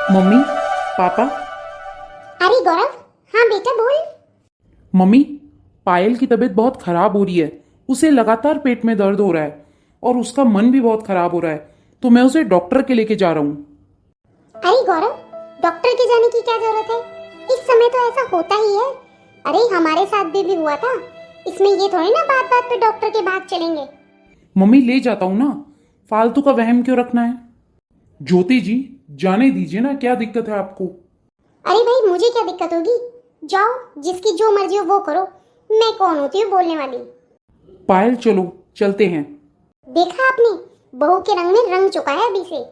Mummy, पापा। अरे गौरव। हाँ बेटा बोल। मम्मी, पायल की तबीयत बहुत खराब हो रही है। उसे लगातार पेट में दर्द हो रहा है और उसका मन भी बहुत खराब हो रहा है, तो मैं उसे डॉक्टर के लेके जा रहा हूँ। अरे गौरव, डॉक्टर के जाने की क्या जरूरत है? इस समय तो ऐसा होता ही है। अरे हमारे साथ भी हुआ था। इसमें ये थोड़ी ना बात बात पे डॉक्टर के भाग चलेंगे। मम्मी, ले जाता हूँ ना, फालतू का वहम क्यों रखना है। ज्योति जी, जाने दीजिए ना, क्या दिक्कत है आपको? अरे भाई, मुझे क्या दिक्कत होगी? जाओ, जिसकी जो मर्जी हो वो करो। मैं कौन होती हूँ बोलने वाली? पायल, चलो चलते हैं। देखा आपने, बहू के रंग में रंग चुका है अभी से।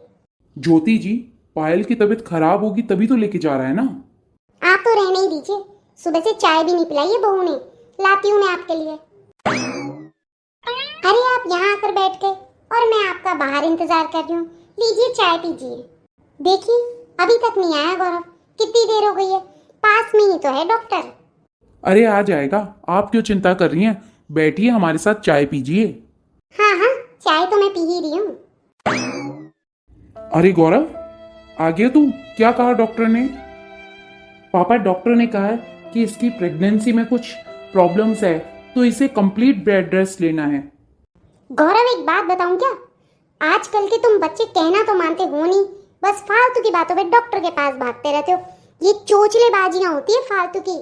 ज्योति जी, पायल की तबीयत खराब होगी तभी तो लेके जा रहा है ना। आप तो रहने ही दीजिए। सुबह से चाय भी नहीं पिलाई है बहू ने। लाती हूँ मैं आपके लिए। अरे आप यहाँ आकर बैठ गए और मैं आपका बाहर इंतजार कर रही हूँ। लीजिए चाय पीजिए। देखिए, अभी तक नहीं आया गौरव। कितनी देर हो गई है? पास में ही तो है डॉक्टर। अरे आ जाएगा, आप क्यों चिंता कर रही हैं? बैठिए, हमारे साथ चाय पीजिए। हाँ हाँ, चाय तो मैं पी ही रही हूँ। अरे गौरव, आ गया तू? क्या कहा डॉक्टर ने? पापा, डॉक्टर ने कहा है कि इसकी प्रेगनेंसी में कुछ प्रॉब्लम्स है, तो इसे कंप्लीट बेड रेस्ट लेना है। गौरव, एक बात बताऊं क्या? आजकल के तुम बच्चे कहना तो मानते हो नहीं, बस फालतू की बातों पे डॉक्टर के पास भागते रहते हो। ये चोचलेबाजियां होती है फालतू की।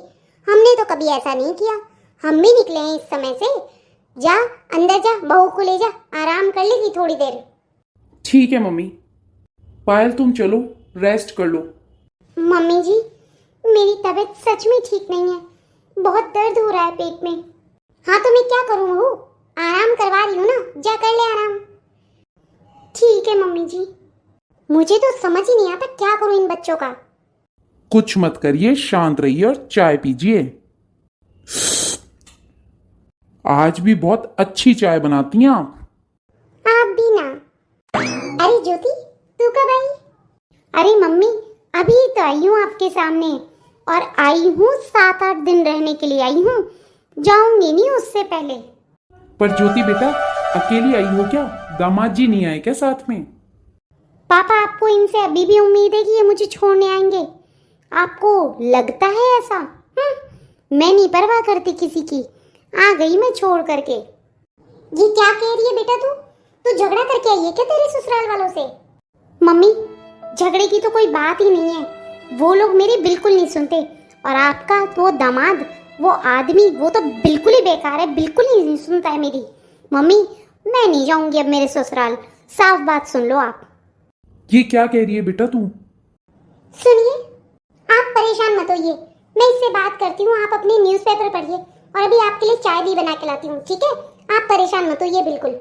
हमने तो कभी ऐसा नहीं किया। हम भी निकले हैं इस समय से। जा, अंदर जा, बहू को ले जा, आराम कर लेगी थोड़ी देर। ठीक है मम्मी। पायल, तुम चलो, रेस्ट कर लो। मम्मी जी, मेरी तबीयत सच में ठीक नहीं है। बहुत दर्द हो रहा है पेट में। हाँ तो मैं क्या करूँ बहू? आराम करवा रही हूँ ना, जा कर ले आराम। ठीक है मम्मी जी। मुझे तो समझ ही नहीं आता क्या करूँ इन बच्चों का। कुछ मत करिए, शांत रहिए और चाय पीजिए। आज भी बहुत अच्छी चाय बनाती हैं आप। आप भी ना। अरे ज्योति, तू कब आई? अरे मम्मी, अभी तो आई हूँ आपके सामने। और आई हूँ 7-8 दिन रहने के लिए आई हूँ। जाऊंगी नहीं उससे पहले। पर ज्योति बेटा, अकेली आई हो क्या? दामाद जी नहीं आए क्या साथ में? पापा, आपको इनसे अभी भी उम्मीद है कि ये मुझे छोड़ने आएंगे? आपको लगता है ऐसा? मैं नहीं परवाह करती किसी की। आ गई मैं छोड़ करके। ये क्या कह रही है बेटा तू? तू झगड़ा करके आई है क्या तेरे ससुराल वालों से? मम्मी, झगड़े की तो कोई बात ही नहीं है। वो लोग मेरी बिल्कुल नहीं सुनते। और आपका वो दामाद, वो आदमी, वो तो बिल्कुल ही बेकार है, बिल्कुल ही नहीं सुनता है मेरी। मम्मी, मैं नहीं जाऊंगी अब मेरे ससुराल। साफ बात सुन लो आप। ये क्या कह रही है बेटा तू? सुनिए, आप परेशान मत होइए। मैं इससे बात करती हूँ, आप अपनी न्यूज़पेपर पढ़िए। और अभी आपके लिए चाय भी बना के लाती हूँ, ठीक है? आप परेशान मत होइए बिल्कुल।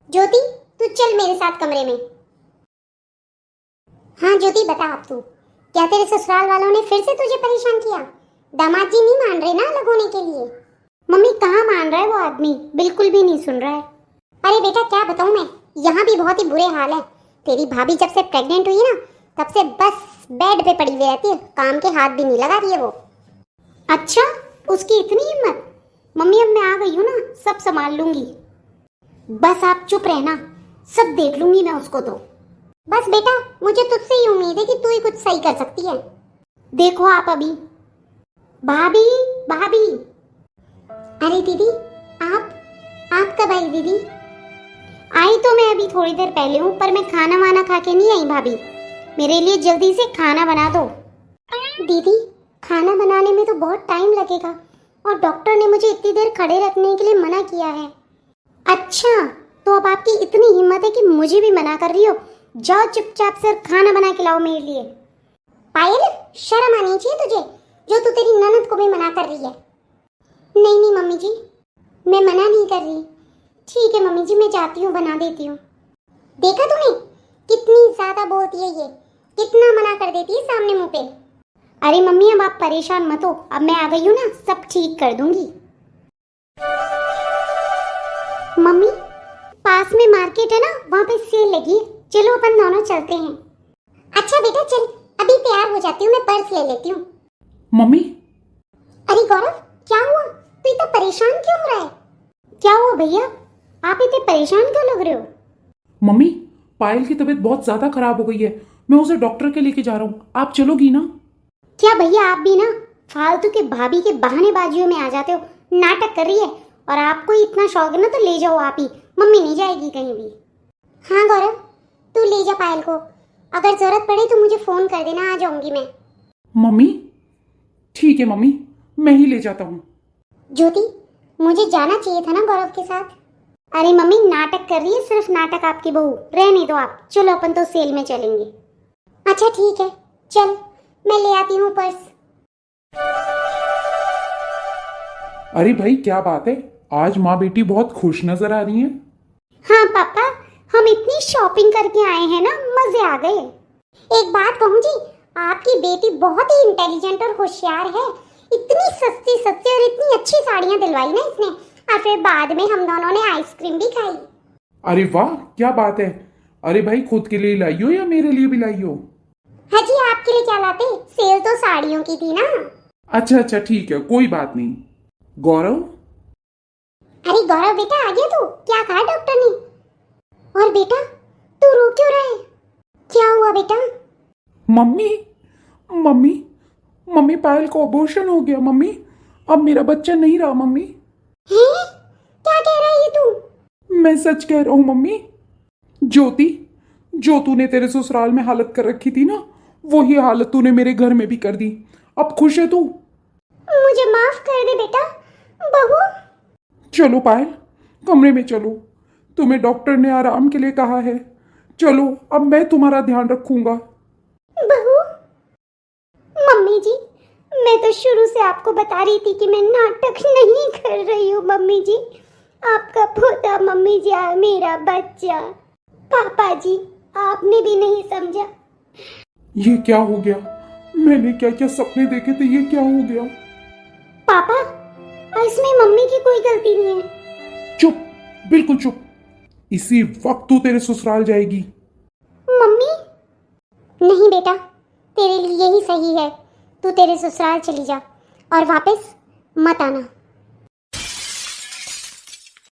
ज्योति, तू चल मेरे साथ कमरे में। हाँ ज्योति, बता अब तू। क्या तेरे ससुराल वालों ने फिर से तुझे परेशान किया? दामाद जी नहीं मान रहे ना अलग होने के लिए? मम्मी, कहाँ मान रहा है वो आदमी? बिल्कुल भी नहीं सुन रहा है। अरे बेटा, क्या बताऊँ मैं, यहाँ भी बहुत ही बुरे हाल है। तेरी भाभी जब से प्रेग्नेंट हुई ना, तब से बस बेड पे पड़ी हुई रहती है। काम के हाथ भी नहीं लगा रही है वो। अच्छा, उसकी इतनी हिम्मत? मम्मी, अब मैं आ गई हूँ ना, सब संभाल लूंगी। बस आप चुप रहना, सब देख लूंगी मैं उसको तो। बस बेटा, मुझे तुझसे ही उम्मीद है कि तू ही कुछ सही कर सकती है। देखो आप अभी। भाभी, भाभी। अरे दीदी, आप कब आई दीदी? आई तो मैं अभी थोड़ी देर पहले हूँ, पर मैं खाना वाना खा के नहीं आई भाभी। मेरे लिए जल्दी से खाना बना दो। दीदी, खाना बनाने में तो बहुत टाइम लगेगा और डॉक्टर ने मुझे इतनी देर खड़े रखने के लिए मना किया है। अच्छा, तो अब आपकी इतनी हिम्मत है कि मुझे भी मना कर रही हो? जाओ चुपचाप से खाना बना के लाओ मेरे लिए। पायल, शर्म आनी चाहिए तुझे, जो तू तेरी ननद को भी मना कर रही है। नहीं नहीं मम्मी जी, मैं मना नहीं कर रही। ठीक है मम्मी जी, मैं जाती हूँ, बना देती हूँ। देखा तूने, कितनी ज्यादा बोलती है ये, कितना मना कर देती है सामने मुंह पे। अरे मम्मी, अब आप परेशान मत हो, अब मैं आ गई हूँ ना, सब ठीक कर दूंगी। मम्मी, पास में मार्केट है ना, वहाँ पे सेल लगी है। चलो अपन दोनों चलते हैं। अच्छा बेटा चल, अभी तैयार हो जाती हूँ, मैं पर्स ले लेती हूँ। मम्मी। अरे गौरव, क्या हुआ? तू इतना परेशान क्यों हो रहा है? क्या हुआ भैया, आप इतने परेशान क्यों लग रहे हो? मम्मी, पायल की तबीयत बहुत ज्यादा खराब हो गई है, मैं उसे डॉक्टर के लेके जा रहा हूँ, आप चलोगी ना? क्या भैया आप भी ना फालतू के भाभी के बहानेबाजियों में आ जाते हो। नाटक कर रही है और आपको ही इतना शौक है ना तो ले जाओ आप ही, मम्मी नहीं जाएगी कहीं भी। हाँ गौरव, तू ले जा पायल को, अगर जरूरत पड़े तो मुझे फोन कर देना, आ जाऊंगी मैं। मम्मी ठीक है मम्मी, मैं ही ले जाता हूँ। ज्योति, मुझे जाना चाहिए था ना गौरव के साथ। अरे मम्मी नाटक कर रही है, सिर्फ नाटक आपकी बहू, रहने दो आप, चलो अपन तो सेल में चलेंगे। अच्छा ठीक है, चल मैं ले आती हूँ पर्स। अरे भाई क्या बात है, आज माँ बेटी बहुत खुश नजर आ रही हैं। हाँ पापा, हम इतनी शॉपिंग करके आए हैं ना, मजे आ गए। एक बात कहूँ जी, आपकी बेटी बहुत ही इंटेलिजेंट और होशियार है। इतनी सस्ती सस्ती और इतनी अच्छी साड़ियाँ दिलवाई ना इसने, और फिर बाद में हम दोनों ने आइसक्रीम भी खाई। अरे वाह क्या बात है। अरे भाई खुद के लिए लाई हो या मेरे लिए भी लाई हो? हाँ जी, आपके लिए क्या लाते, सेल तो साड़ियों की थी ना। अच्छा अच्छा ठीक है, कोई बात नहीं। गौरव, अरे गौरव बेटा आ गया तू, क्या कहा डॉक्टर ने? और बेटा तू रो क्यों रहा है, क्या हुआ बेटा? मम्मी मम्मी मम्मी पायल को अबॉर्शन हो गया मम्मी, अब मेरा बच्चा नहीं रहा मम्मी। हैं? क्या कह रहा है ये तू? मैं सच कह रहा हूँ मम्मी। ज्योति, जो तूने तेरे ससुराल में हालत कर रखी थी ना, वही हालत तूने मेरे घर में भी कर दी। अब खुश है तू? मुझे माफ कर दे बेटा। बहू, चलो पायल कमरे में चलो, तुम्हें डॉक्टर ने आराम के लिए कहा है। चलो अब मैं तुम्हारा ध्यान रखूंगा। बहू, मम्मी जी, मैं तो शुरू से आपको बता रही थी कि मैं नाटक नहीं कर रही हूँ। मम्मी जी, आपका पोता, मम्मी जी मेरा बच्चा। पापा जी, आपने भी नहीं समझा। ये क्या हो गया? मैंने क्या क्या सपने देखे थे, ये क्या हो गया? पापा, इसमें मम्मी की कोई गलती नहीं है। चुप, बिल्कुल चुप। इसी वक्त तू तेरे ससुराल जाएगी। मम्मी, नहीं बेटा, तेरे लिए यही सही है। तू तेरे ससुराल चली जा और वापस मत आना।